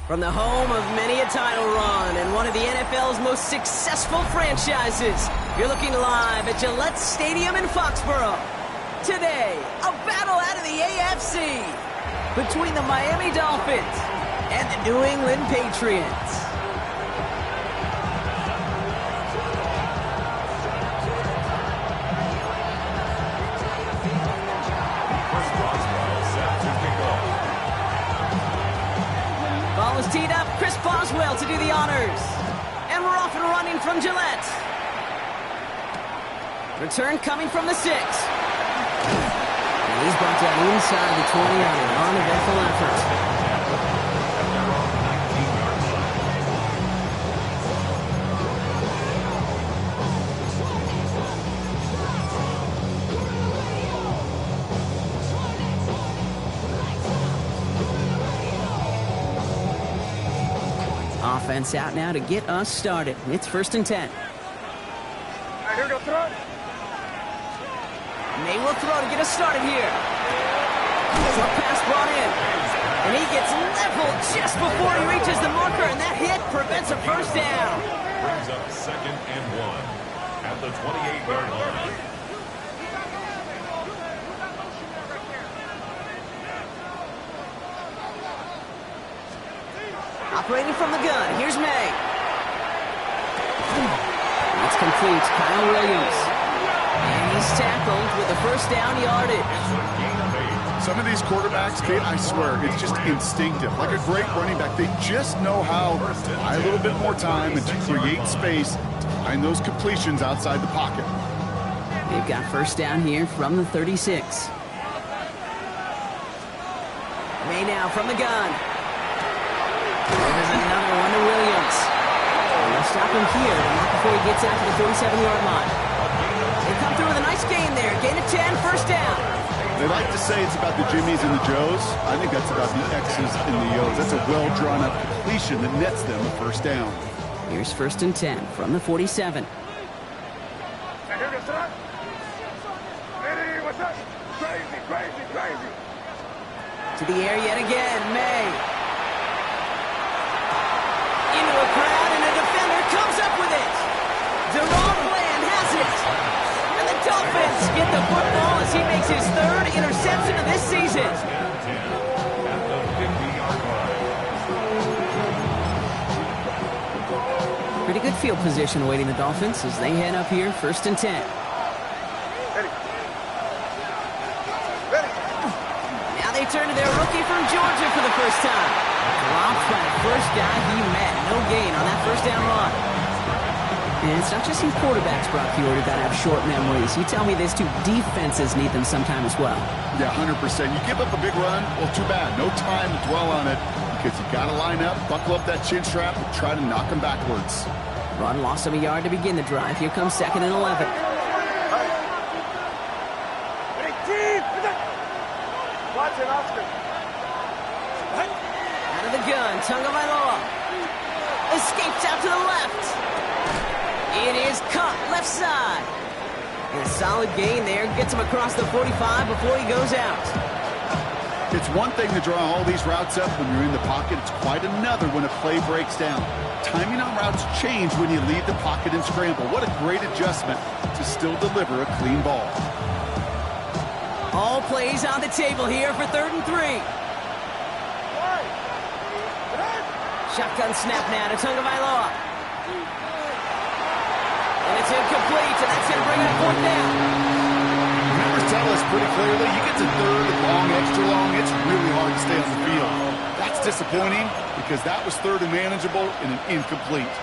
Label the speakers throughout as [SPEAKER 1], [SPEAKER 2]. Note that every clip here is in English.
[SPEAKER 1] From the home of many a title run and one of the NFL's most successful franchises, you're looking live at Gillette Stadium in Foxborough. Today, a battle out of the AFC between the Miami Dolphins and the New England Patriots. Ball is teed up. Chris Boswell to do the honors. And we're off and running from Gillette. Return coming from the 6. And he's brought down inside the 20 on an uneventful effort. Offense out now to get us started. It's 1st and 10.
[SPEAKER 2] Here we go, throw.
[SPEAKER 1] May will throw to get us started here. Short pass brought in. And he gets leveled just before he reaches the marker, and that hit prevents a first down.
[SPEAKER 3] Brings up 2nd and 1 at the 28-yard line.
[SPEAKER 1] Operating from the gun, here's May. It's complete, Kyle Williams. And he's tackled with a first down yardage.
[SPEAKER 2] Some of these quarterbacks, Kate, I swear, it's just instinctive. Like a great running back, they just know how to buy a little bit more time and to create space to find those completions outside the pocket.
[SPEAKER 1] They've got first down here from the 36. May now from the gun. There's another one to Williams. And they'll stop him here, not before he gets out to the 47-yard line. They come through with a nice gain there. Gain of 10, first down.
[SPEAKER 2] They like to say it's about the Jimmies and the Joes. I think that's about the X's and the O's. That's a well-drawn-up completion that nets them a first down.
[SPEAKER 1] Here's 1st and 10 from the 47. To the air yet again, May. Into a crowd, and a defender comes up with it. Deron Bland has it. And the Dolphins get the football as he makes his 3rd interception of this season. Pretty good field position awaiting the Dolphins as they head up here, 1st and 10. Now they turn to their rookie from Georgia for the first time. Dropped by the first guy he met. No gain on that first down run. And it's not just some quarterbacks, Brock Huard, who got to have short memories. You tell me these two defenses need them sometime as well.
[SPEAKER 2] Yeah, 100%. You give up a big run, well, too bad. No time to dwell on it because you got to line up, buckle up that chin strap, and try to knock them backwards.
[SPEAKER 1] Run lost him a yard to begin the drive. Here comes 2nd and 11. Out of the gun, Tagovailoa escapes out to the left. It is caught left side. And a solid gain there. Gets him across the 45 before he goes out.
[SPEAKER 2] It's one thing to draw all these routes up when you're in the pocket. It's quite another when a play breaks down. Timing on routes change when you leave the pocket and scramble. What a great adjustment to still deliver a clean ball.
[SPEAKER 1] All plays on the table here for 3rd and 3. Shotgun snap now to Tagovailoa. And it's incomplete, and that's going to bring it 4th down.
[SPEAKER 2] Numbers tell us pretty clearly, you get to 3rd and long, extra long, it's really hard to stay on the field. That's disappointing because that was 3rd and manageable and an incomplete.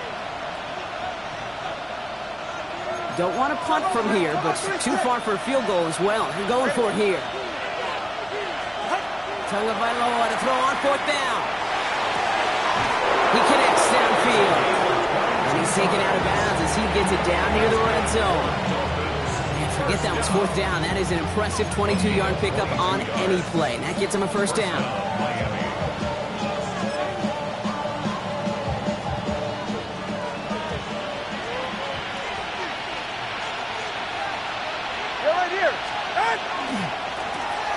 [SPEAKER 1] Don't want to punt from here, but too far for a field goal as well. You're going for it here. Tagovailoa to throw on 4th down. midfield. And he's taken out of bounds as he gets it down near the red zone. And forget that was fourth down. That is an impressive 22-yard pickup on any play. And that gets him a first down.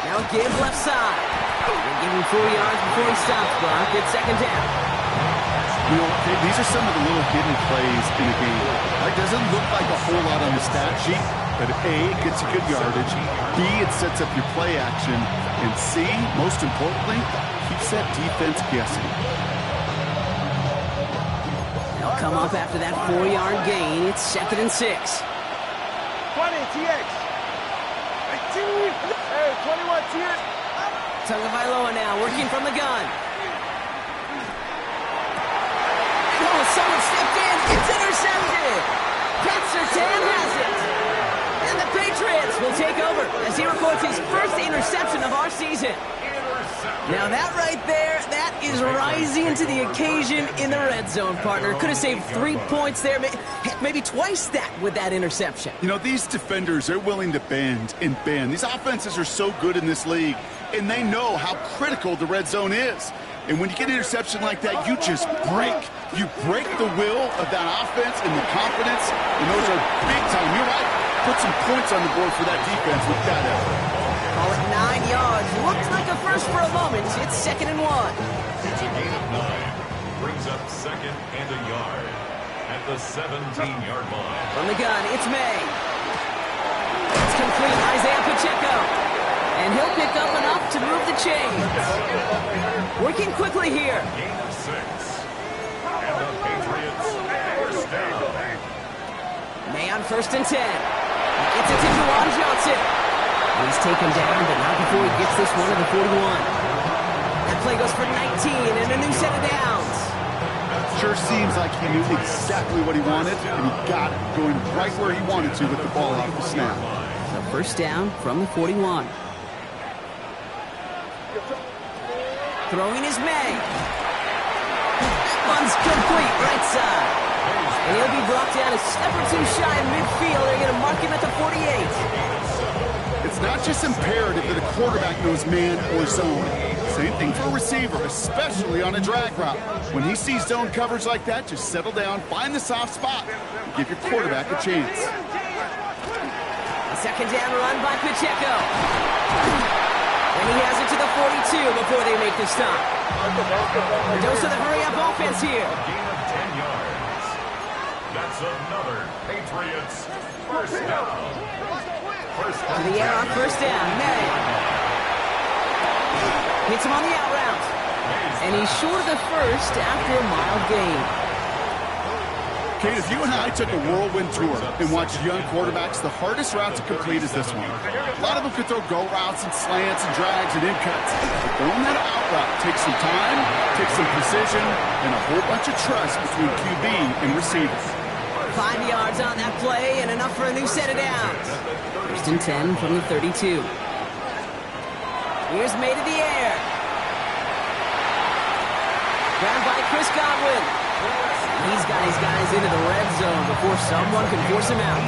[SPEAKER 1] Now a give left side. They give him 4 yards before he stops, Brock. It's second down.
[SPEAKER 2] You know, these are some of the little hidden plays in a game. It doesn't look like a whole lot on the stat sheet, but A, it gets you good yardage, B, it sets up your play action, and C, most importantly, keeps that defense guessing.
[SPEAKER 1] They'll come up after that 4-yard gain. It's 2nd and 6.
[SPEAKER 4] 20, TX. 21, TX.
[SPEAKER 1] Tagovailoa now working from the gun. Oh, someone stepped in. It's intercepted. Pat Surtain has it. And the Patriots will take over as he records his first interception of our season. Now that right there, that is rising to the occasion in the red zone, partner. Could have saved 3 points there, maybe twice that with that interception.
[SPEAKER 2] You know, these defenders, they're willing to bend and bend. These offenses are so good in this league, and they know how critical the red zone is. And when you get an interception like that, you just break. You break the will of that offense and the confidence, and those are big time. You're right. Put some points on the board for that defense with that effort.
[SPEAKER 1] Call it 9 yards. Looks like a first for a moment. It's 2nd and 1.
[SPEAKER 3] It's a gain of 9. Brings up 2nd and a yard at the 17-yard line.
[SPEAKER 1] From the gun, it's May. It's complete. Isaiah Pacheco. And he'll pick up enough to move the chains. Working quickly here.
[SPEAKER 3] Gain of 6. And the Patriots first down.
[SPEAKER 1] May on 1st and 10. It's it to Juwan Johnson. He's taken down, but not before he gets this one to the 41. That play goes for 19 and a new set of downs.
[SPEAKER 2] Sure seems like he knew exactly what he wanted, and he got it, going right where he wanted to with the ball off the snap.
[SPEAKER 1] So first down from the 41. Throwing is May. That one's complete, right side. And he'll be brought down a step or 2 shy of midfield. They're going to mark him at the 48.
[SPEAKER 2] It's not just imperative that a quarterback knows man or zone. Same thing for a receiver, especially on a drag route. When he sees zone coverage like that, just settle down, find the soft spot, and give your quarterback a chance.
[SPEAKER 1] A second down run by Pacheco. And he has it to the 42 before they make the stop. A dose of the hurry-up offense here.
[SPEAKER 3] Gain of 10 yards. That's another Patriots first down.
[SPEAKER 1] To the air on first down. May. Hits him on the out route. And he's short of the first after a mild gain.
[SPEAKER 2] Kate, if you and I took a whirlwind tour and watched young quarterbacks, the hardest route to complete is this one. A lot of them could throw go routes and slants and drags and in cuts. But throwing that out route takes some time, takes some precision, and a whole bunch of trust between QB and receiver.
[SPEAKER 1] 5 yards on that play and enough for a new set of downs. First and 10 from the 32. Here's May to the air. Grabbed by Chris Godwin. He's got his guys into the red zone before someone can force him out.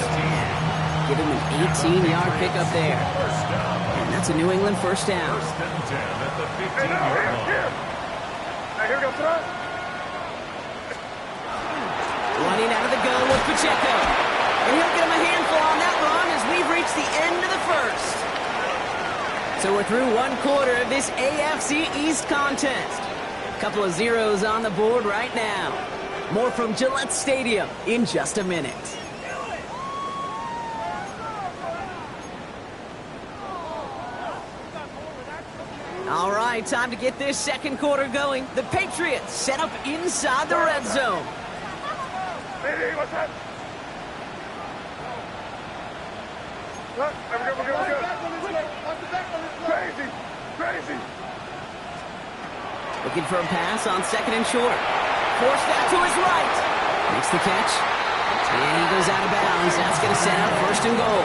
[SPEAKER 1] Give him an 18-yard pickup there. And that's a New England first down.
[SPEAKER 3] First and 10 at the 15-yard line.
[SPEAKER 4] Here we go, throw.
[SPEAKER 1] Running out of the gun with Pacheco. And he'll get him a handful on that run as we've reached the end of the first. So we're through one quarter of this AFC East contest. A couple of zeros on the board right now. More from Gillette Stadium in just a minute. All right, time to get this second quarter going. The Patriots set up inside the red zone.
[SPEAKER 4] Hey, what's that? Look, we're good. Crazy.
[SPEAKER 1] Looking for a pass on second and short. Forced out to his right. Makes the catch. And he goes out of bounds. That's going to set up first and goal.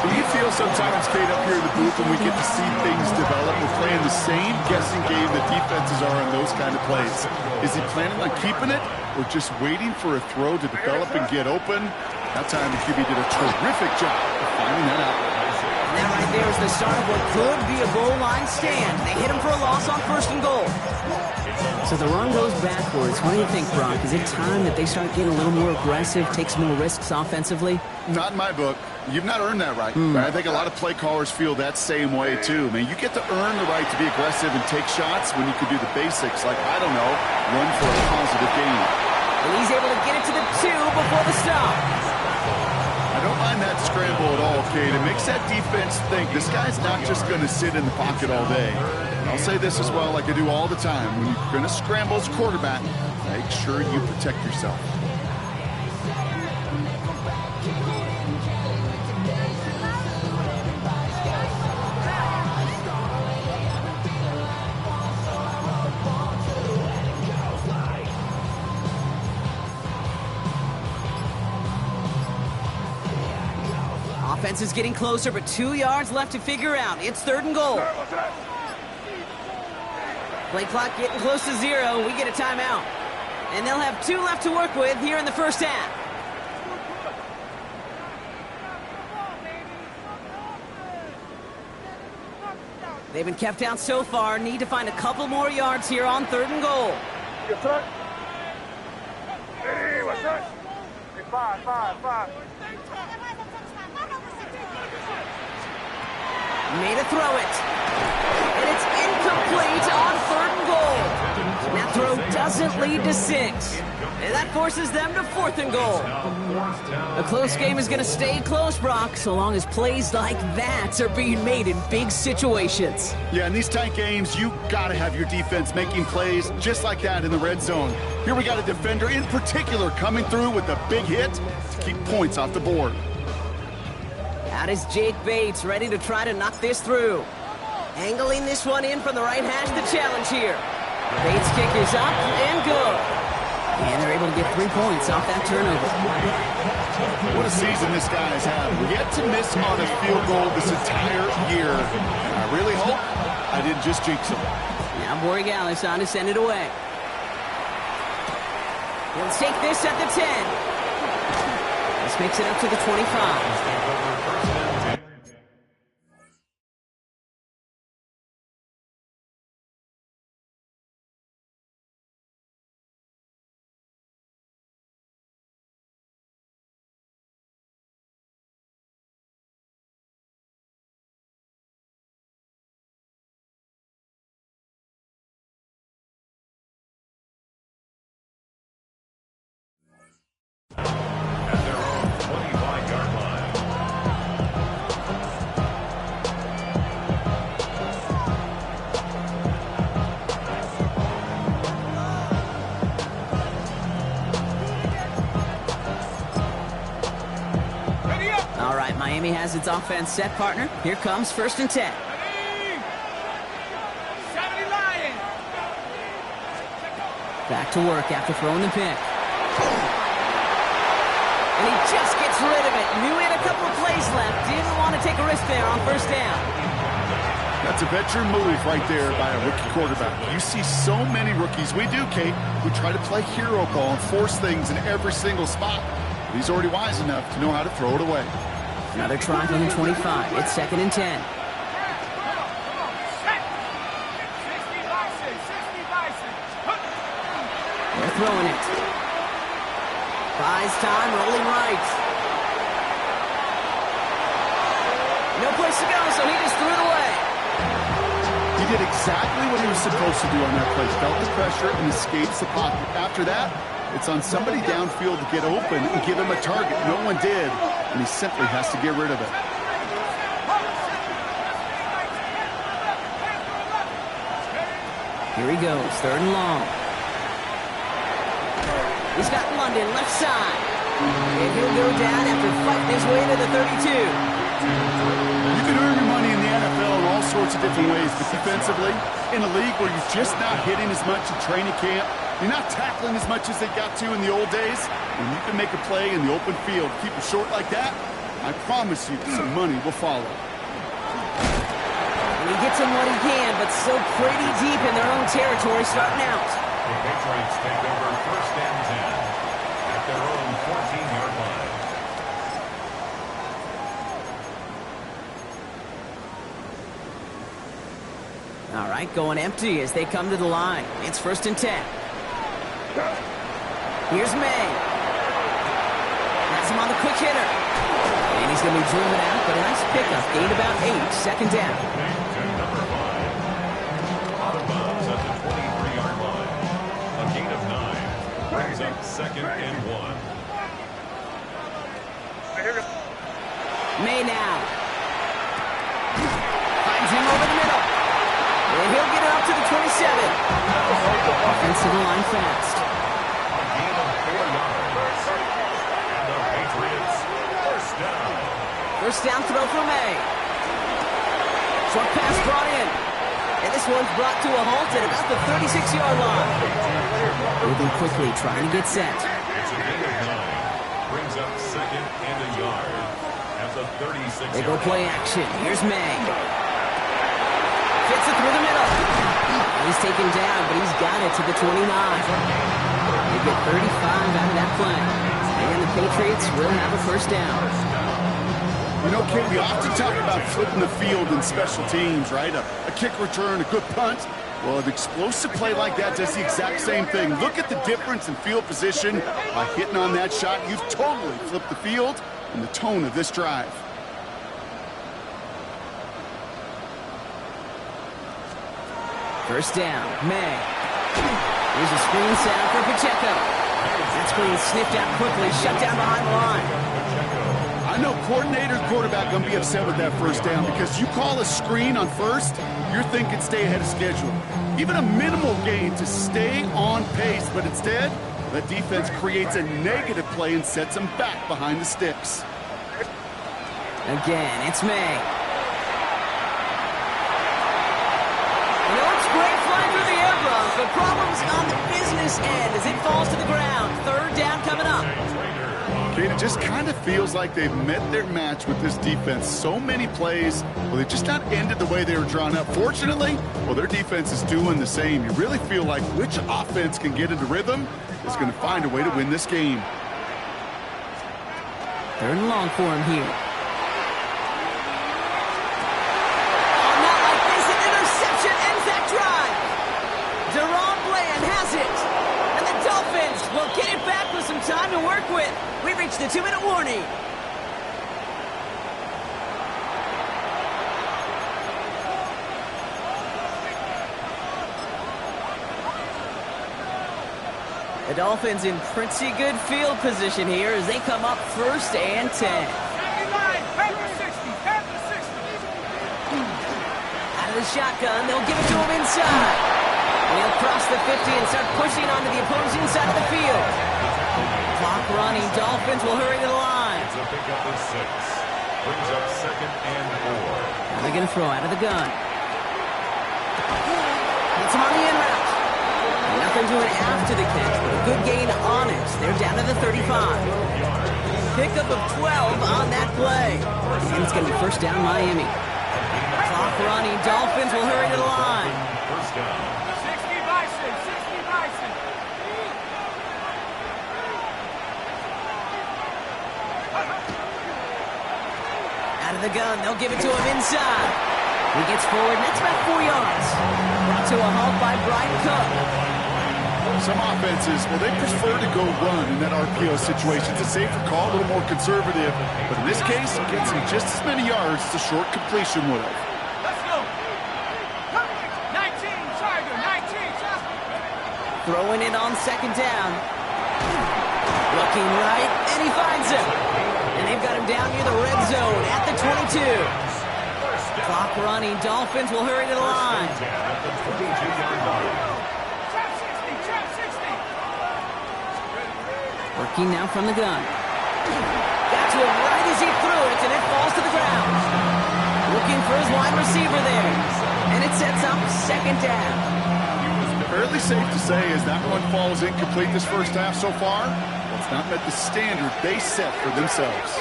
[SPEAKER 2] Do you feel sometimes, Kate, up here in the booth when we get to see things develop, we're playing the same guessing game that defenses are on those kind of plays? Is he planning on keeping it or just waiting for a throw to develop and get open? That time the QB did a terrific job of finding that out.
[SPEAKER 1] And that right there is the start of what could be a goal line stand. They hit him for a loss on 1st and goal. So the run goes backwards. What do you think, Brock? Is it time that they start getting a little more aggressive, take some more risks offensively?
[SPEAKER 2] Not in my book. You've not earned that right. I think a lot of play callers feel that same way, too. Man, you get to earn the right to be aggressive and take shots when you can do the basics, like, I don't know, run for a positive gain.
[SPEAKER 1] And he's able to get it to the 2 before the stop.
[SPEAKER 2] I don't mind that scramble at all, Kate. It makes that defense think this guy's not just going to sit in the pocket all day. I'll say this as well, like I do all the time. When you're going to scramble as a quarterback, make sure you protect yourself.
[SPEAKER 1] Offense is getting closer, but 2 yards left to figure out. It's 3rd and goal. Play clock getting close to 0. We get a timeout. And they'll have 2 left to work with here in the first half. They've been kept out so far. Need to find a couple more yards here on 3rd and goal.
[SPEAKER 4] Hey, what's that? Hey, five.
[SPEAKER 1] Made a throw it. And it's incomplete on 3rd and goal. That throw doesn't lead to 6. And that forces them to 4th and goal. A close game is going to stay close, Brock, so long as plays like that are being made in big situations.
[SPEAKER 2] Yeah, in these tight games, you got to have your defense making plays just like that in the red zone. Here we got a defender in particular coming through with a big hit to keep points off the board.
[SPEAKER 1] Out is Jake Bates, ready to try to knock this through. Angling this one in from the right hash, the challenge here. Bates' kick is up and good. And they're able to get 3 points off that turnover.
[SPEAKER 2] What a season this guy has had. Yet to miss on a field goal this entire year. And I really hope I didn't just jinx him.
[SPEAKER 1] Now Borregales on to send it away. He'll take this at the 10. This makes it up to the 25.
[SPEAKER 3] At their own 25-yard line.
[SPEAKER 1] All right, Miami has its offense set, partner. Here comes 1st and 10. Back to work after throwing the pick. And he just gets rid of it. Knew he had a couple of plays left. Didn't want to take a risk there on 1st down.
[SPEAKER 2] That's a veteran move right there by a rookie quarterback. You see so many rookies, we do, Kate, who try to play hero ball and force things in every single spot. But he's already wise enough to know how to throw it away.
[SPEAKER 1] Another try from the 25. It's 2nd and 10. They're throwing it. Buys time, rolling right. No place to go, so he just threw it away.
[SPEAKER 2] He did exactly what he was supposed to do on that play. Felt the pressure and escapes the pocket. After that, it's on somebody downfield to get open and give him a target. No one did, and he simply has to get rid of it.
[SPEAKER 1] Here he goes, 3rd and long. He's got London left side. And he'll go down after fighting his way to the 32.
[SPEAKER 2] You can earn your money in the NFL in all sorts of different ways, but defensively, in a league where you're just not hitting as much in training camp, you're not tackling as much as they got to in the old days, and you can make a play in the open field, keep it short like that, I promise you some money will follow.
[SPEAKER 1] And he gets him what he can, but still pretty deep in their own territory starting out.
[SPEAKER 3] The Patriots take over 1st and 10 at their own 14-yard line.
[SPEAKER 1] All right, going empty as they come to the line. It's 1st and 10. Here's May. Has him on the quick hitter. And he's going to be driven out, but a nice pickup. Gain about 8, 2nd down.
[SPEAKER 3] To number 5. Out of bounds at the 23-yard line. A gain of 9 brings up 2nd and 1.
[SPEAKER 1] May now. Finds him over the middle. And he'll get it up to the 27. Offensive line fast.
[SPEAKER 3] A gain of 4 yards. And the Patriots 1st down.
[SPEAKER 1] 1st down throw for May. Short pass brought in. And this one's brought to a halt at about the 36-yard line. Moving quickly, trying to get set.
[SPEAKER 3] It's a gain of 9. Brings up 2nd and a yard at the 36-yard
[SPEAKER 1] They go
[SPEAKER 3] line.
[SPEAKER 1] play action. Here's May. Fits it through the middle. He's taken down, but he's got it to the 29. They get 35 out of that play. And the Patriots will have a 1st down.
[SPEAKER 2] You know, Kid, we often talk about flipping the field in special teams, right? A kick return, a good punt. Well, an explosive play like that does the exact same thing. Look at the difference in field position. By hitting on that shot, you've totally flipped the field and the tone of this drive.
[SPEAKER 1] First down, May. Here's a screen set up for Pacheco. That screen sniffed out quickly, shut down behind the line.
[SPEAKER 2] I know coordinator and quarterback going to be upset with that 1st down because you call a screen on 1st, you're thinking stay ahead of schedule. Even a minimal gain to stay on pace, but instead, the defense creates a negative play and sets them back behind the sticks.
[SPEAKER 1] Again, it's May. You know, it's great flying through the air, Bronx, but problems on the business end as it falls to the ground. 3rd down coming up.
[SPEAKER 2] Kate, it just kind of feels like they've met their match with this defense. So many plays, well, they've just not ended the way they were drawn up. Fortunately, well, their defense is doing the same. You really feel like which offense can get into rhythm is going to find a way to win this game.
[SPEAKER 1] 3rd and long for him here. Will get it back with some time to work with. We reached the 2-minute warning. The Dolphins in pretty good field position here as they come up 1st and 10. Out of the shotgun, they'll give it to him inside. And he'll cross the 50 and start pushing onto the opposing side of the field. Clock running. Dolphins will hurry to the line.
[SPEAKER 3] It's a pickup of 6. Brings up 2nd and 4.
[SPEAKER 1] Now they're going to throw out of the gun. It's him on the in route. Nothing doing after the catch, but a good gain on it. They're down to the 35. Pickup of 12 on that play. And it's going to be 1st down Miami. Clock running. Dolphins will hurry to the line.
[SPEAKER 3] 1st down.
[SPEAKER 1] Out of the gun, they'll give it to him inside. He gets forward, and that's about 4 yards. Brought to a halt by Brian Cook.
[SPEAKER 2] Some offenses, well, they prefer to go run in that RPO situation. It's a safer call, a little more conservative. But in this case, it gets him just as many yards as a short completion would have.
[SPEAKER 4] Let's go. 19, Tiger, 19.
[SPEAKER 1] Throwing it on 2nd down. Looking right, and he finds him. And they've got him down near the red zone at the 22. Clock running. Dolphins will hurry to the line. Working now from the gun. Got to him right as he threw it, and it falls to the ground. Looking for his wide receiver there. And it sets up 2nd down.
[SPEAKER 2] Fairly safe to say as that run falls incomplete this 1st half so far, well, it's not met the standard they set for themselves.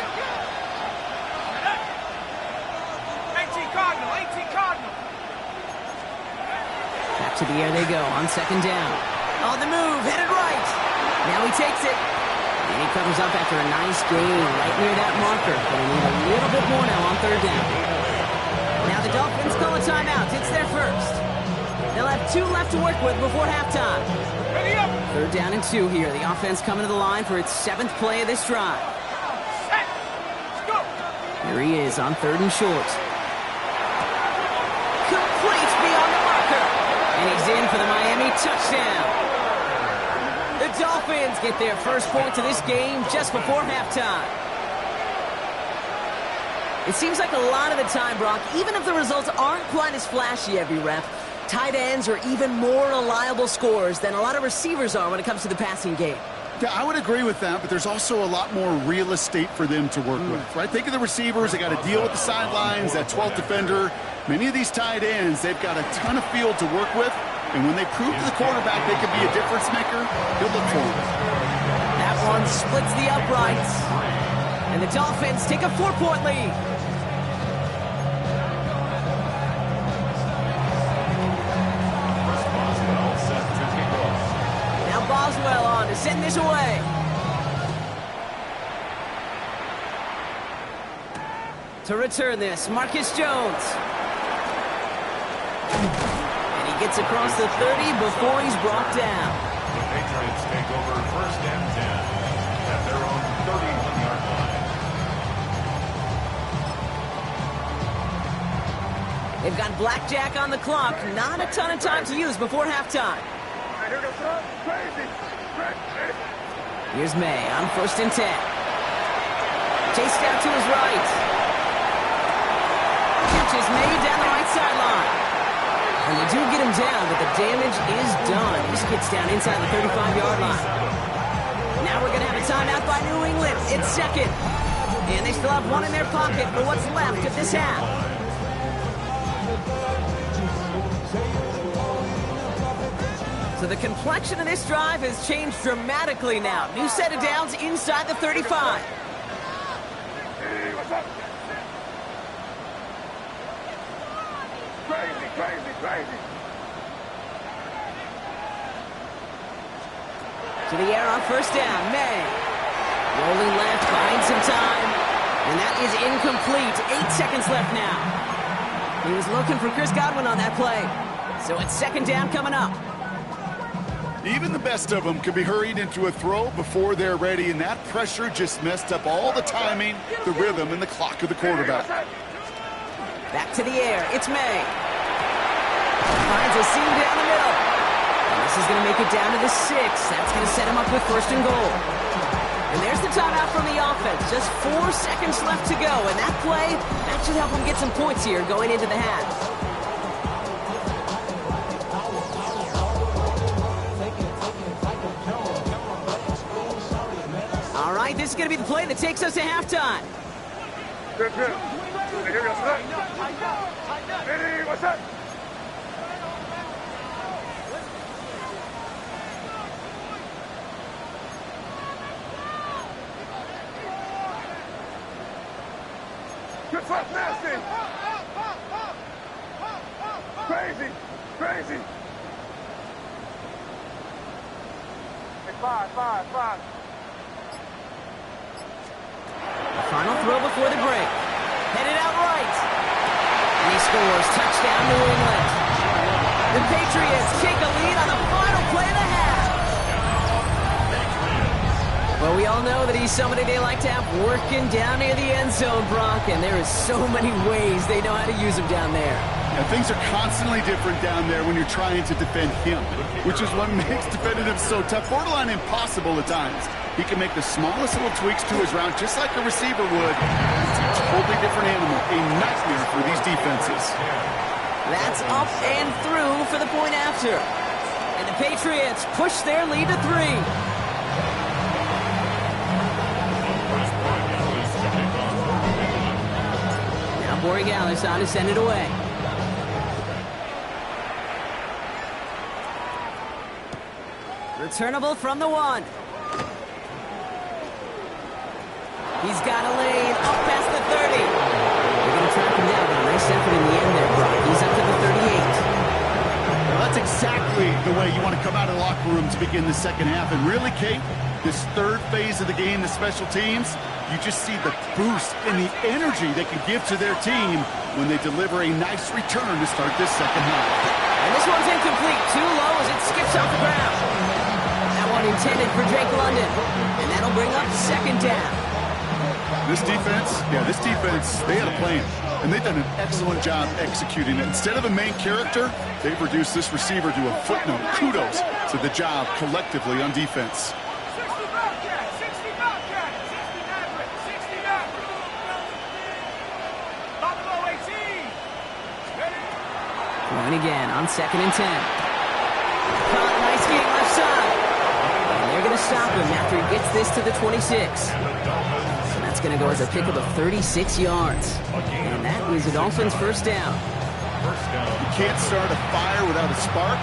[SPEAKER 1] To the air they go on second down. On the move, headed right. Now he takes it. And he covers up after a nice gain right near that marker. But they need a little bit more now on third down. Now the Dolphins call a timeout. It's their first. They'll have 2 left to work with before halftime.
[SPEAKER 4] Ready up.
[SPEAKER 1] Third down and 2 here. The offense coming to the line for its 7th play of this drive.
[SPEAKER 4] Set. Let's go.
[SPEAKER 1] Here he is on third and short. Complete beyond the marker. And he's in for the Miami touchdown. The Dolphins get their first point to this game just before halftime. It seems like a lot of the time, Brock, even if the results aren't quite as flashy every rep, tight ends are even more reliable scorers than a lot of receivers are when it comes to the passing game.
[SPEAKER 2] Yeah, I would agree with that, but there's also a lot more real estate for them to work with, right? Think of the receivers. They got to deal with the sidelines, that 12th defender. Many of these tight ends, they've got a ton of field to work with, and when they prove to the quarterback they could be a difference maker, he'll look for them.
[SPEAKER 1] That one splits the uprights, and the Dolphins take a 4-point lead. Boswell on to send this away. To return this, Marcus Jones. And he gets across the 30 before he's brought down.
[SPEAKER 3] The Patriots take over first and 10 at their own 31-yard line.
[SPEAKER 1] They've got blackjack on the clock. Not a ton of time to use before halftime. Here's May on first and 10. Chased out to his right. Catches May down the right sideline. And they do get him down, but the damage is done. He gets down inside the 35-yard line. Now we're going to have a timeout by New England. It's second. And they still have one in their pocket for what's left of this half. So the complexion of this drive has changed dramatically now. New set of downs inside the 35.
[SPEAKER 4] Hey, what's up? Crazy, crazy, crazy.
[SPEAKER 1] To the air on first down, May. Rolling left, finds some time. And that is incomplete. 8 seconds left now. He was looking for Chris Godwin on that play. So it's second down coming up.
[SPEAKER 2] Even the best of them could be hurried into a throw before they're ready, and that pressure just messed up all the timing, the rhythm, and the clock of the quarterback.
[SPEAKER 1] Back to the air. It's May. Finds a seam down the middle. And this is going to make it down to the 6. That's going to set him up with first and goal. And there's the timeout from the offense. Just 4 seconds left to go. And that play, that should help him get some points here going into the half. All right, this is going to be the play that takes us to halftime.
[SPEAKER 4] Good, good. Here we go, son. Hey, what's up? Good stuff, nasty. Crazy, crazy. Hey, five.
[SPEAKER 1] Final throw before the break. Headed out right. And he scores. Touchdown, New England. The Patriots take a lead on the final play of the half. Well, we all know that he's somebody they like to have working down near the end zone, Brock, and there is so many ways they know how to use him down there.
[SPEAKER 2] And things are constantly different down there when you're trying to defend him, which is what makes defending him so tough, borderline impossible at times. He can make the smallest little tweaks to his route, just like a receiver would. It's a totally different animal, a nightmare for these defenses.
[SPEAKER 1] That's up and through for the point after. And the Patriots push their lead to 3. Now Borregales on to send it away. Returnable from the 1. He's got a lane up past the 30. They're going to track him down, but a nice effort in the end there, Brock. He's up to the 38.
[SPEAKER 2] Well, That's exactly the way you want to come out of the locker room to begin the second half. And really, Kate, this third phase of the game, the special teams, you just see the boost and the energy they can give to their team when they deliver a nice return to start this second half.
[SPEAKER 1] And this one's incomplete. Too low as it skips off the ground. That one intended for Drake London. And that'll bring up second down.
[SPEAKER 2] This defense, they had a plan. And they've done an excellent job executing it. Instead of a main character, they've reduced this receiver to a footnote. Kudos to the job collectively on defense.
[SPEAKER 1] Going again on 2nd and 10. Caught, nice game left side. And they're going to stop him after he gets this to the 26. And that's going to go as a pickup of 36 yards. And that is the Dolphins' first down.
[SPEAKER 2] You can't start a fire without a spark.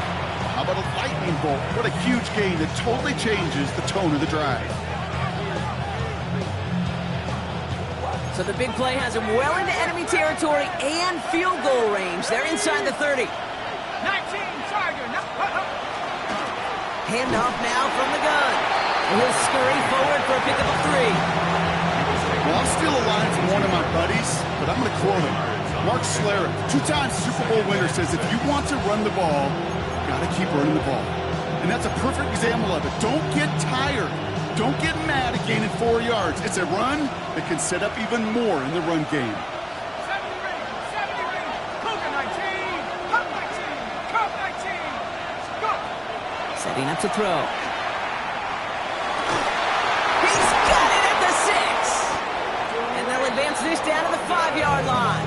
[SPEAKER 2] How about a lightning bolt? What a huge gain that totally changes the tone of the drive.
[SPEAKER 1] So the big play has him well into enemy territory and field goal range. They're inside the 30.
[SPEAKER 4] 19, Tiger.
[SPEAKER 1] Handoff now from the gun. And he'll scurry forward for a pickup of 3.
[SPEAKER 2] Well, I'll steal a line from one of my buddies, but I'm going to quote him. Mark Schlereth, 2-time Super Bowl winner, says if you want to run the ball, you got to keep running the ball. And that's a perfect example of it. Don't get tired. Don't get mad at gaining 4 yards. It's a run that can set up even more in the run game.
[SPEAKER 4] 70 ring, Cougar 19, Cup 19, Cup 19. Go.
[SPEAKER 1] Setting up to throw. He's got it at the 6. And they'll advance this down to the 5-yard line.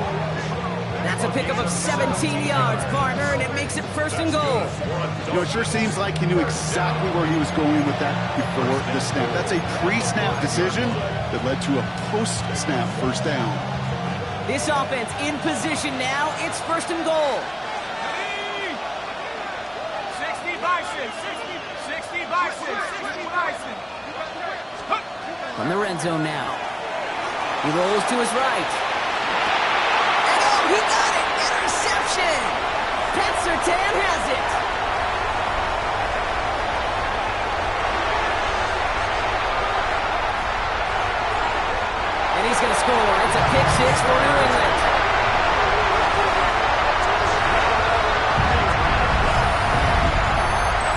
[SPEAKER 1] That's a pickup of 17 yards, partner, and it makes it 1st and goal.
[SPEAKER 2] You know, it sure seems like he knew exactly where he was going with that before the snap. That's a pre-snap decision that led to a post-snap first down.
[SPEAKER 1] This offense in position now. It's 1st and goal.
[SPEAKER 4] 60 Bison, 60 Bison, 60 Bison.
[SPEAKER 1] From the red zone now. He rolls to his right. He got it! Interception! Pat Surtain has it! And he's going to score. It's a pick 6 for New England.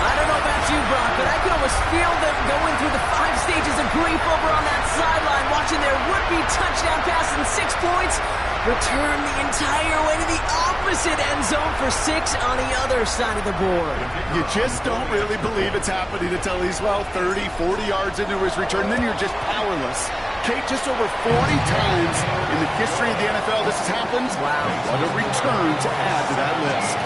[SPEAKER 1] I don't know about you, Brock, but I can almost feel them going through the 5 stages of grief over on that sideline, watching their would-be touchdown pass in 6 points return the entire way to the opposite end zone for 6 on the other side of the board.
[SPEAKER 2] You just don't really believe it's happening until he's, 30, 40 yards into his return. Then you're just powerless. Kate, just over 40 times in the history of the NFL this has happened.
[SPEAKER 1] Wow.
[SPEAKER 2] What a return to add to that list.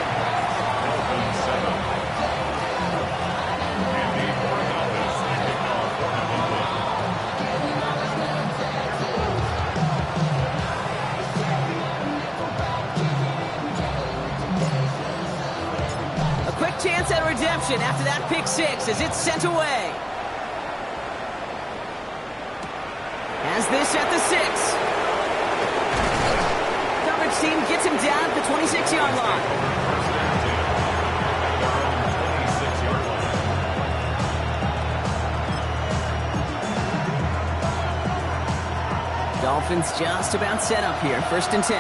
[SPEAKER 1] Chance at redemption after that pick 6 as it's sent away. Has this at the 6. Coverage team gets him down at the 26-yard line. Dolphins just about set up here. 1st and 10.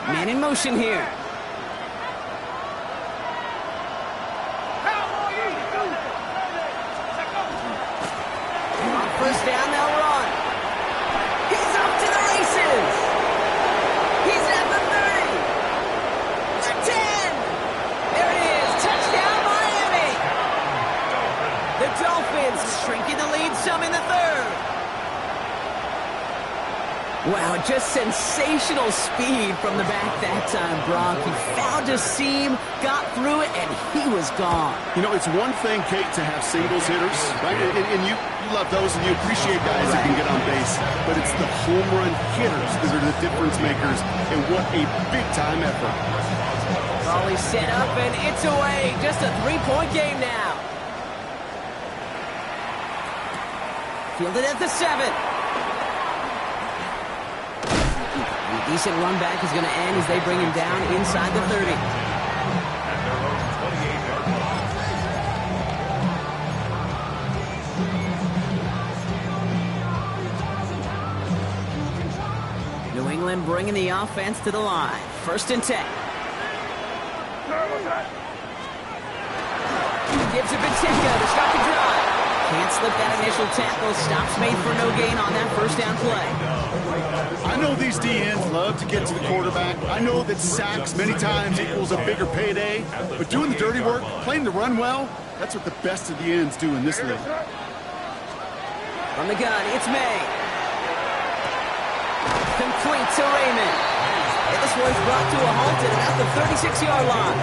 [SPEAKER 1] Man in motion here. On 1st down, they'll run. He's up to the races. He's at the 30. The 10. There it is. Touchdown, Miami. The Dolphins shrinking the lead some in the 3rd. Wow, just sensational speed from the back that time, Brock. He found a seam, got through it, and he was gone.
[SPEAKER 2] You know, it's one thing, Kate, to have singles hitters, right? And you love those and you appreciate guys that can get on base. But it's the home run hitters that are the difference makers, and what a big-time effort.
[SPEAKER 1] Volley set up, and it's away. Just a 3-point game now. Fielded at the 7. Decent run back is going to end as they bring him down inside the 30.
[SPEAKER 3] At their own 28-yard line.
[SPEAKER 1] New England bringing the offense to the line. 1st and 10. Gives it Pacheco to start the drive. Can't slip that initial tackle. Stops made for no gain on that 1st down play.
[SPEAKER 2] I know these DNs love to get to the quarterback. I know that sacks many times equals a bigger payday. But doing the dirty work, playing the run well, that's what the best of the ends do in this league.
[SPEAKER 1] From the gun, it's May. Complete to Raymond. And this one's brought to a halt at about the 36-yard line.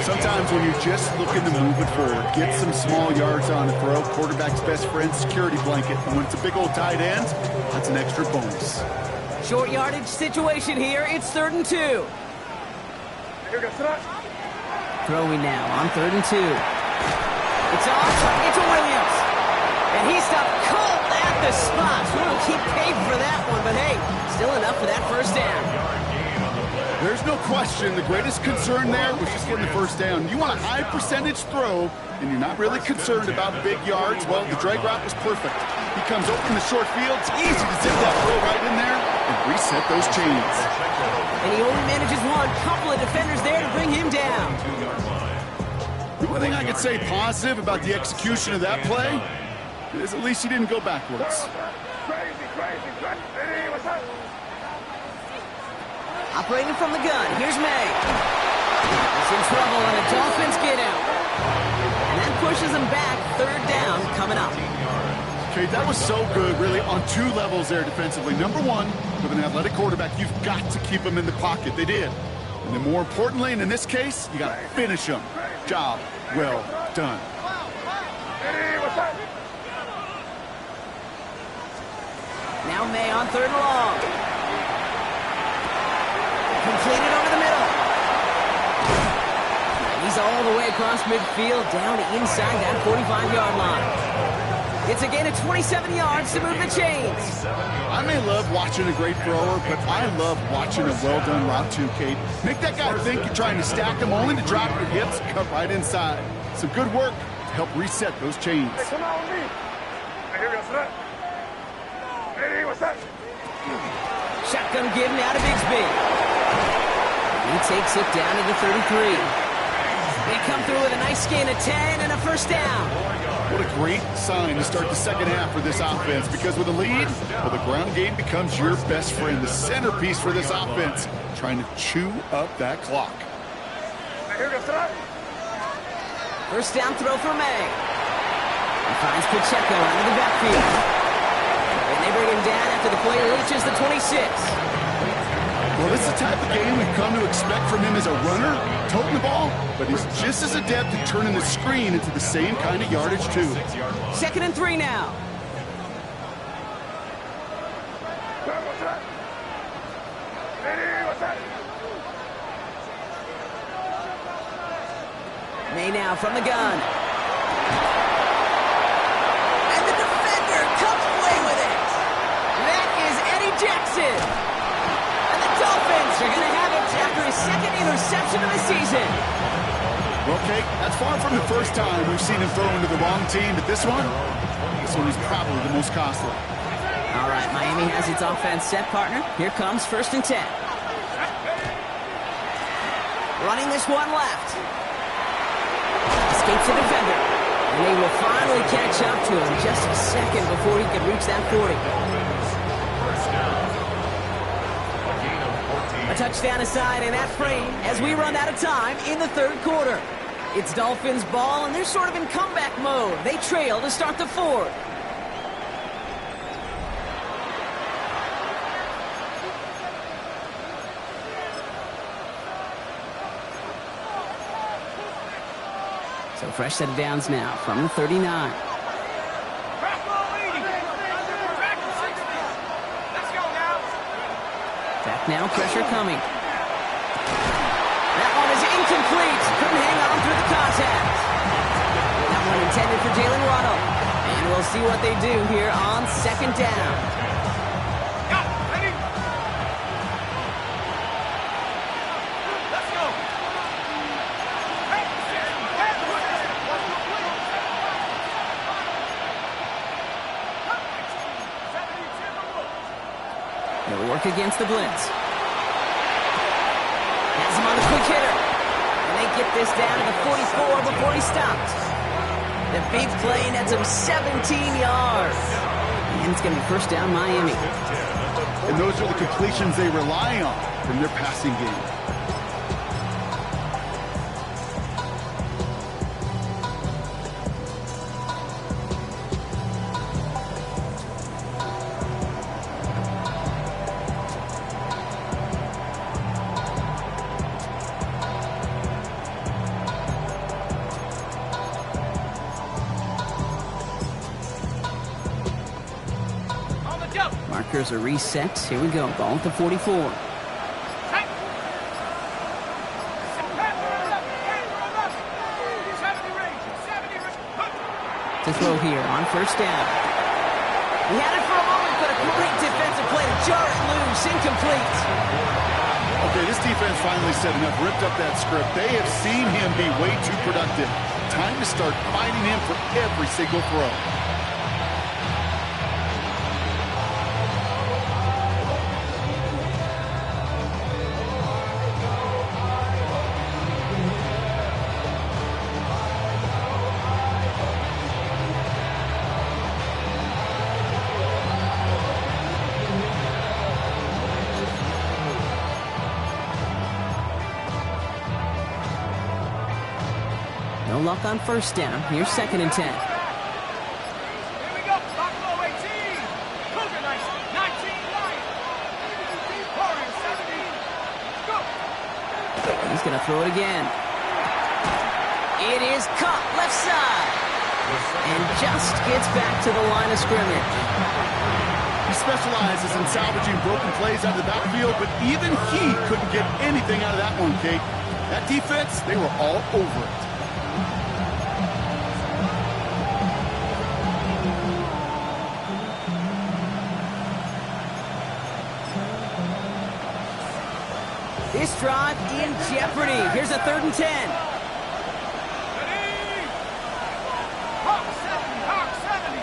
[SPEAKER 2] Sometimes when you're just looking to move it forward, get some small yards on the throw, quarterback's best friend, security blanket. And when it's a big old tight end, that's an extra bonus.
[SPEAKER 1] Short yardage situation here. It's 3rd and 2. Throwing now on 3rd and 2. It's off target to Williams. And he stopped cold at the spot. We don't keep paid for that one, but hey, still enough for that 1st down.
[SPEAKER 2] There's no question the greatest concern there was just getting the 1st down. You want a high percentage throw, and you're not really concerned about big yards. Well, the drag route was perfect. He comes open in the short field. It's easy to zip that throw right in there and reset those chains.
[SPEAKER 1] And he only manages one. Couple of defenders there to bring him down.
[SPEAKER 2] The only thing I could say positive about the execution of that play is at least he didn't go backwards.
[SPEAKER 1] Operating from the gun, here's May. He's in trouble, and the Dolphins get out. And that pushes him back. 3rd down coming up.
[SPEAKER 2] Okay, that was so good, really, on 2 levels there defensively. Number 1, with an athletic quarterback, you've got to keep him in the pocket. They did. And then more importantly, and in this case, you got to finish him. Job well done.
[SPEAKER 1] Now May on 3rd and long. Completed over the middle. He's all the way across midfield, down inside that 45-yard line. It's a gain of 27 yards to move the chains.
[SPEAKER 2] I may love watching a great thrower, but I love watching a well-done route too, Kate. Make that guy think you're trying to stack him only to drop your hips, cut right inside. Some good work to help reset those chains.
[SPEAKER 1] Shotgun give now to Bigsby. He takes it down to the 33. They come through with a nice gain of 10 and a 1st down.
[SPEAKER 2] What a great sign to start the 2nd half for this offense, because with a lead, well, the ground game becomes your best friend, the centerpiece for this offense, trying to chew up that clock.
[SPEAKER 1] 1st down throw for May. He finds Pacheco out of the backfield. And they bring him down after the play reaches the 26.
[SPEAKER 2] Well, this is the type of game we've come to expect from him as a runner, toting the ball, but he's just as adept at turning the screen into the same kind of yardage, too.
[SPEAKER 1] 2nd and 3 now. May now from the gun. And the defender comes away with it. That is Eddie Jackson. Dolphins are going to have it after his 2nd interception of the season.
[SPEAKER 2] Well, Kate, that's far from the first time we've seen him throw into the wrong team, but this one is probably the most costly.
[SPEAKER 1] All right, Miami has its offense set, partner. Here comes 1st and 10. Running this one left. Escapes the defender. And they will finally catch up to him just a second before he can reach that 40. A touchdown aside in that frame as we run out of time in the 3rd quarter. It's Dolphins ball, and they're sort of in comeback mode. They trail to start the 4th. So fresh set of downs now from the 39. Back now, pressure coming. That one is incomplete. Couldn't hang on through the contact. That one intended for Jalen Waddle. And we'll see what they do here on 2nd down. work against the blitz. Has him on the quick hitter. And they get this down to the 44 before he stopped. The big play nets him 17 yards. And it's going to be first down Miami.
[SPEAKER 2] And those are the completions they rely on from their passing game.
[SPEAKER 1] Markers are reset. Here we go. Ball at the 44. To throw here on first down. He had it for a moment, but a great defensive play to jar it loose. Incomplete.
[SPEAKER 2] Okay, this defense finally set enough, ripped up that script. They have seen him be way too productive. Time to start fighting him for every single throw.
[SPEAKER 1] No luck on first down. Here's 2nd and 10.
[SPEAKER 4] Here we go. Buffalo 18. Cougar 19 Lions. 17. Go.
[SPEAKER 1] He's going to throw it again. It is caught left side. And just gets back to the line of scrimmage.
[SPEAKER 2] He specializes in salvaging broken plays out of the backfield, but even he couldn't get anything out of that one, Kate. That defense, they were all over it.
[SPEAKER 1] This drive in jeopardy. Here's a 3rd and 10.
[SPEAKER 4] Ready? Hawk 70.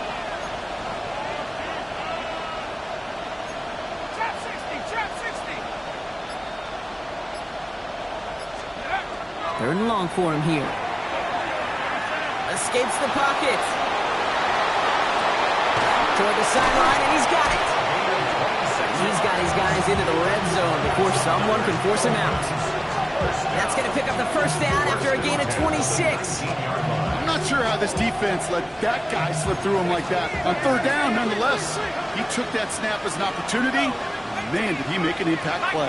[SPEAKER 4] Trap 60.
[SPEAKER 1] 3rd and long for him here. Escapes the pocket. Toward the sideline, and he's got it. He's got his guys into the red zone before someone can force him out. That's going to pick up the first down after a gain of 26.
[SPEAKER 2] I'm not sure how this defense let that guy slip through him like that. On 3rd down, nonetheless, he took that snap as an opportunity. Man, did he make an impact play.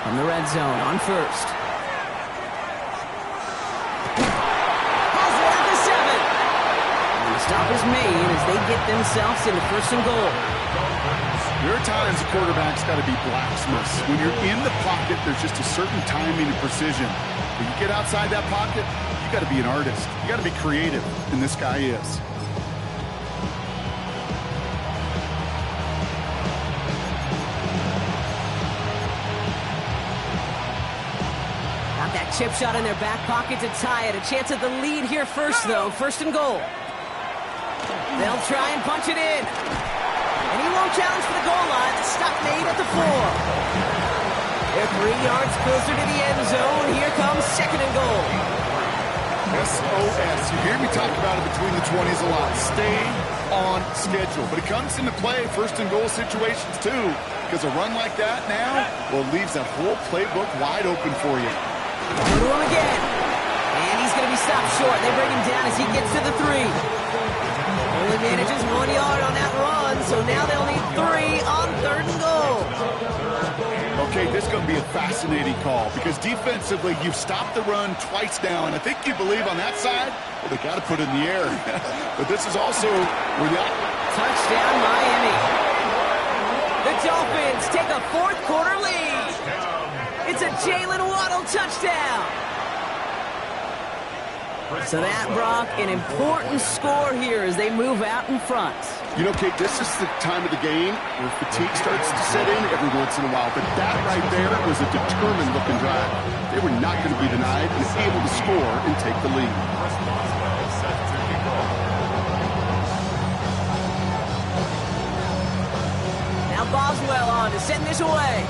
[SPEAKER 1] From the red zone on first. Has it at the 7. And the stop is made as they get themselves into 1st and goal.
[SPEAKER 2] There are times a quarterback's got to be blacksmiths. When you're in the pocket, there's just a certain timing and precision. When you get outside that pocket, you got to be an artist. You got to be creative, and this guy is.
[SPEAKER 1] Got that chip shot in their back pocket to tie it. A chance at the lead here first, though. 1st and goal. They'll try and punch it in. And he won't challenge for the goal line. The stop made at the 4. They're 3 yards closer to the end zone. Here comes 2nd and goal.
[SPEAKER 2] SOS. You hear me talk about it between the 20s a lot. Stay on schedule. But it comes into play 1st and goal situations too. Because a run like that now, well, it leaves that whole playbook wide open for you.
[SPEAKER 1] Go to him again. And he's going to be stopped short. They bring him down as he gets to the 3. Only manages 1 yard on that run, so now they'll need 3 on 3rd and goal.
[SPEAKER 2] Okay, this is going to be a fascinating call because defensively, you've stopped the run twice now, and I think you believe on that side, well, they got to put it in the air. But this is also where the
[SPEAKER 1] touchdown Miami. The Dolphins take a 4th quarter lead. It's a Jalen Waddle touchdown. So that, Brock, an important score here as they move out in front.
[SPEAKER 2] You know, Kate, this is the time of the game where fatigue starts to set in every once in a while. But that right there was a determined-looking drive. They were not going to be denied and able to score and take the lead.
[SPEAKER 1] Now to send this away.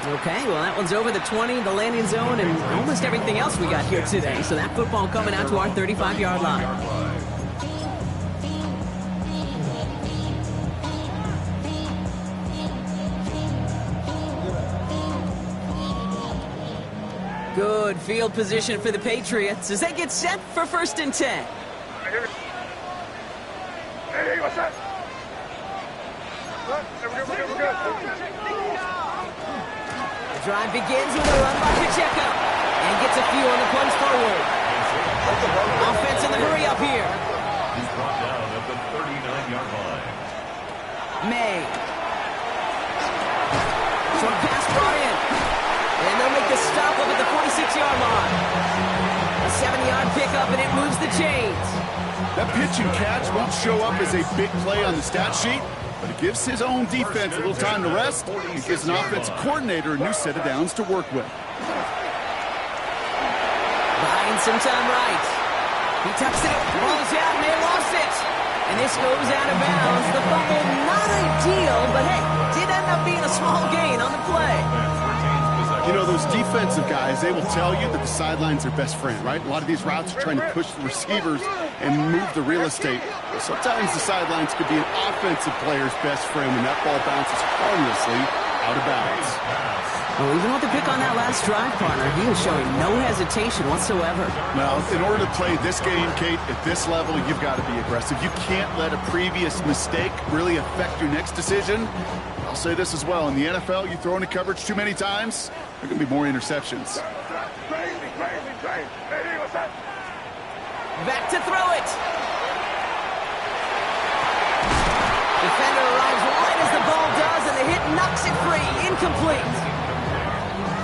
[SPEAKER 1] Okay, well, that one's over the 20, the landing zone, and almost everything else we got here today. So that football coming out to our 35-yard line. Good field position for the Patriots as they get set for 1st and 10.
[SPEAKER 4] Hey, what's that? We're good.
[SPEAKER 1] The drive begins with a run by Pacheco and gets a few on the punch forward. Offense in the hurry up here.
[SPEAKER 3] He's brought down at the 39-yard line.
[SPEAKER 1] May. Short pass brought in. And they'll make the stop up at the 46-yard line. A 7-yard pickup, and it moves the chains.
[SPEAKER 2] That pitch and catch won't show up as a big play on the stat sheet, but it gives his own defense a little time to rest. It gives an offensive coordinator a new set of downs to work with.
[SPEAKER 1] Buying some time right. He tucks it, rolls out, and they lost it. And this goes out of bounds. The fumble, not ideal, but hey, did end up being a small gain on the play.
[SPEAKER 2] You know, those defensive guys, they will tell you that the sideline's their best friend, right? A lot of these routes are trying to push the receivers and move the real estate. Sometimes the sidelines could be an offensive player's best friend when that ball bounces harmlessly out of bounds.
[SPEAKER 1] Well, even with the pick on that last drive, partner, he was showing no hesitation whatsoever.
[SPEAKER 2] Now, in order to play this game, Kate, at this level, you've got to be aggressive. You can't let a previous mistake really affect your next decision. I'll say this as well. In the NFL, you throw into coverage too many times, there are going to be more interceptions.
[SPEAKER 4] Crazy. Hey, what's that?
[SPEAKER 1] Back to throw it. Defender arrives right as the ball does, and the hit knocks it free. Incomplete.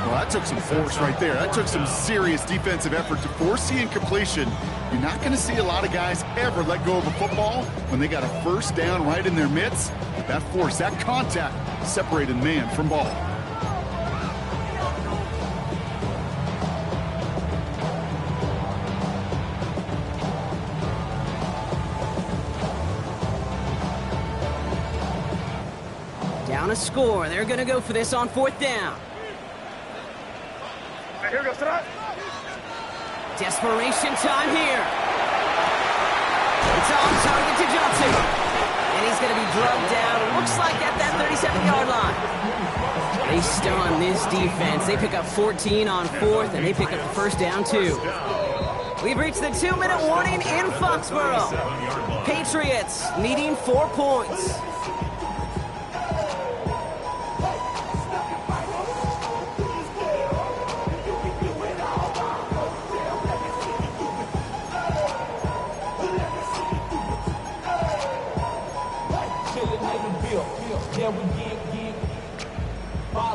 [SPEAKER 2] Well, that took some force right there. That took some serious defensive effort to force the incompletion. You're not going to see a lot of guys ever let go of a football when they got a first down right in their midst. That force, that contact, separated man from ball.
[SPEAKER 1] Down a score. They're going to go for this on 4th down.
[SPEAKER 4] Hey, here goes that.
[SPEAKER 1] Desperation time here. It's on target to Johnson. And he's going to be drugged down. Looks like at that 37-yard line. They stun this defense. They pick up 14 on 4th, and they pick up the first down, too. We've reached the 2-minute warning in Foxborough. Patriots needing 4 points.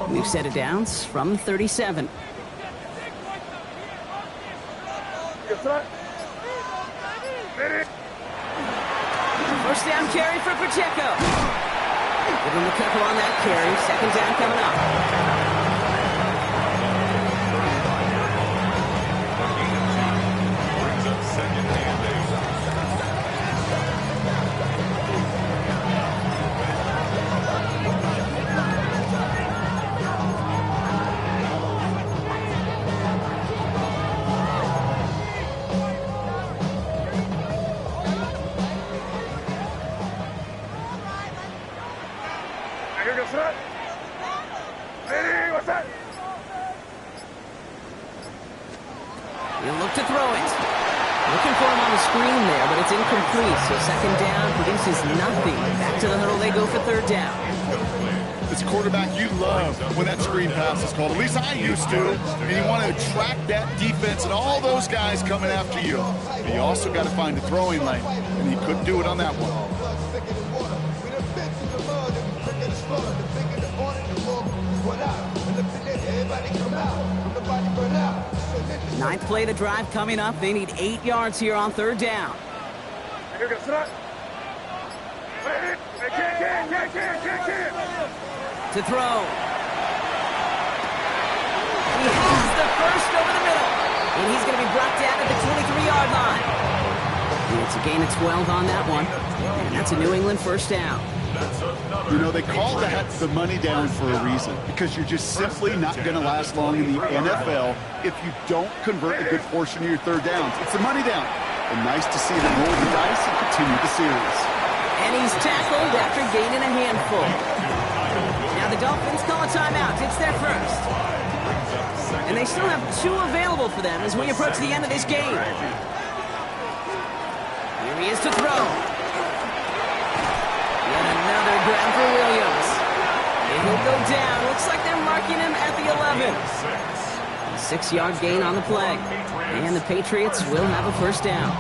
[SPEAKER 1] New set of downs from 37. First down carry for Pacheco. Give him a couple on that carry. 2nd down coming up.
[SPEAKER 3] Brings up 2nd and 8.
[SPEAKER 4] Here goes that. Hey, what's that?
[SPEAKER 1] He'll look to throw it. Looking for him on the screen there, but it's incomplete. So 2nd down produces nothing. Back to the huddle they go for 3rd down.
[SPEAKER 2] As a quarterback, you love when that screen pass is called. At least I used to. And you want to attract that defense and all those guys coming after you. But you also got to find a throwing lane, and he couldn't do it on that one.
[SPEAKER 1] Ninth play of the drive coming up. They need 8 yards here on 3rd down.
[SPEAKER 4] Here goes that. Hey, can't.
[SPEAKER 1] To throw. He has the first over the middle. And he's going to be brought down at the 23-yard line. It's a gain of 12 on that one. And that's a New England first down.
[SPEAKER 2] You know, they call that the money down for a reason, because you're just simply not going to last long in the NFL if you don't convert a good portion of your third downs. It's the money down. And nice to see them roll the dice and continue the series.
[SPEAKER 1] And he's tackled after gaining a handful. Now the Dolphins call a timeout. It's their first. And they still have 2 available for them as we approach the end of this game. Here he is to throw. Yet another grab for Williams. And he'll go down. Looks like they're marking him at the 11. A 6-yard gain on the play. And the Patriots will have a first down.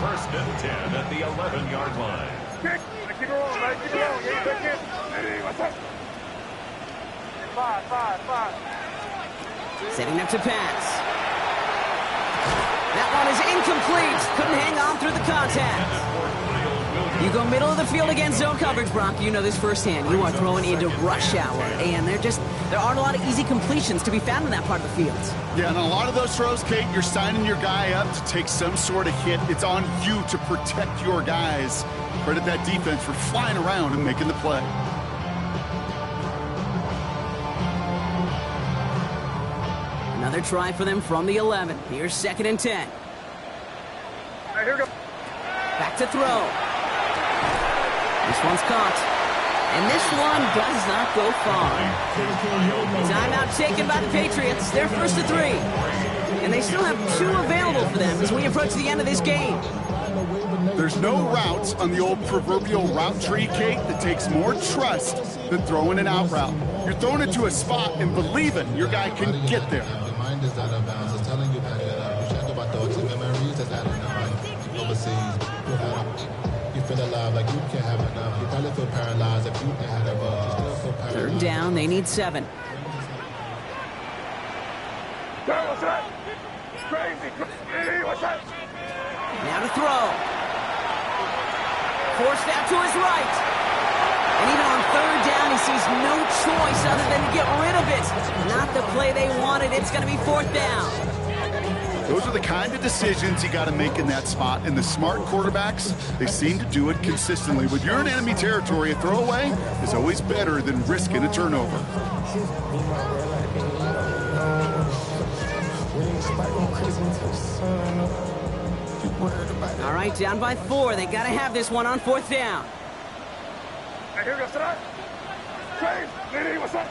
[SPEAKER 3] First and 10 at the 11-yard line.
[SPEAKER 4] Kick. Keep it rolling, man. Keep it rolling. You ain't back in. Ready, what's up? 5.
[SPEAKER 1] Setting up to pass. That one is incomplete. Couldn't hang on through the contact. You go middle of the field against zone coverage, Brock. You know this firsthand. You are throwing into rush hour, and there aren't a lot of easy completions to be found in that part of the field.
[SPEAKER 2] Yeah, and on a lot of those throws, Kate, you're signing your guy up to take some sort of hit. It's on you to protect your guys. Credit that defense for flying around and making the play.
[SPEAKER 1] Another try for them from the 11. Here's 2nd and 10.
[SPEAKER 4] All right, here we go.
[SPEAKER 1] Back to throw. This one's caught. And this one does not go far. Timeout taken by the Patriots. They're first to 3. And they still have 2 available for them as we approach the end of this game.
[SPEAKER 2] There's no routes on the old proverbial route tree, Kate, that takes more trust than throwing an out route. You're throwing it to a spot and believing your guy can get there.
[SPEAKER 5] Mind is out of bounds. It's telling you back it up. You check about thoughts and memories that's out of the mind. Overseas, you feel alive like you can't have enough. You probably feel paralyzed if you ain't had a bug. You still feel paralyzed.
[SPEAKER 1] 3rd down, they need 7.
[SPEAKER 4] What's that? Crazy. Hey, what's that?
[SPEAKER 1] Now to throw. Forced out to his right. And even on 3rd down, he sees no choice other than to get rid of it. Not the play they wanted. It's going to be 4th down.
[SPEAKER 2] Those are the kind of decisions you got to make in that spot. And the smart quarterbacks, they seem to do it consistently. When you're in enemy territory, a throwaway is always better than risking a turnover.
[SPEAKER 1] All right, down by 4. They got to have this one on 4th down.
[SPEAKER 4] All right, here we go. Sit up. Crazy. Hey, what's up?